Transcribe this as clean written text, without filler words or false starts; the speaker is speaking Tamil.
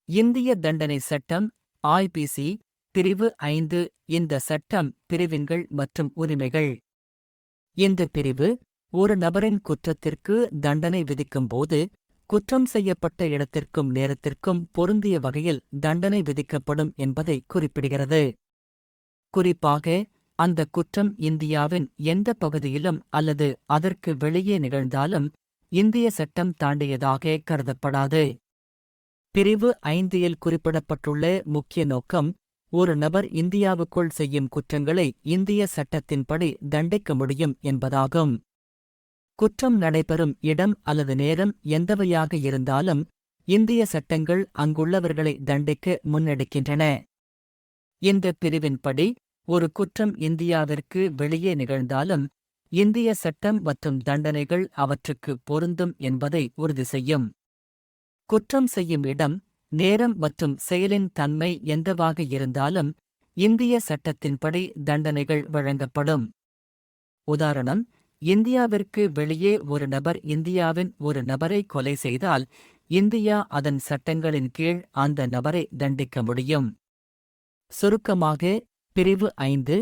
இந்திய தண்டனை சட்டம் ஐபிசி பிரிவு 5 இந்த சட்டம் பிரிவின்கள் மற்றும் உரிமைகள். இந்த பிரிவு ஒரு நபரின் குற்றத்திற்கு தண்டனை விதிக்கும்போது குற்றம் செய்யப்பட்ட இடத்திற்கும் நேரத்திற்கும் பொருந்திய வகையில் தண்டனை விதிக்கப்படும் என்பதை குறிப்பிடுகிறது. குறிப்பாக அந்த குற்றம் இந்தியாவின் எந்த பகுதியிலும் அல்லது அதற்கு வெளியே நிகழ்ந்தாலும் இந்திய சட்டம் தாண்டியதாக கருதப்படாது. பிரிவு 5 இல் குறிப்பிடப்பட்டுள்ள முக்கிய நோக்கம் ஒரு நபர் இந்தியாவுக்குள் செய்யும் குற்றங்களை இந்திய சட்டத்தின்படி தண்டிக்க முடியும் என்பதாகும். குற்றம் நடைபெறும் இடம் அல்லது நேரம் எந்தவையாக இருந்தாலும் இந்திய சட்டங்கள் அங்குள்ளவர்களை தண்டிக்க முன்னெடுக்கின்றன. இந்த பிரிவின்படி ஒரு குற்றம் இந்தியாவிற்கு வெளியே நிகழ்ந்தாலும் இந்திய சட்டம் மற்றும் தண்டனைகள் அவற்றுக்கு பொருந்தும் என்பதை உறுதி செய்யும். குற்றம் செய்யும் இடம், நேரம் மற்றும் செயலின் தன்மை எந்தவாக இருந்தாலும் இந்திய சட்டத்தின்படி தண்டனைகள் வழங்கப்படும். உதாரணம், இந்தியாவிற்கு வெளியே ஒரு நபர் இந்தியாவின் ஒரு நபரை கொலை செய்தால் இந்தியா அதன் சட்டங்களின் கீழ் அந்த நபரை தண்டிக்க முடியும். சுருக்கமாக, பிரிவு 5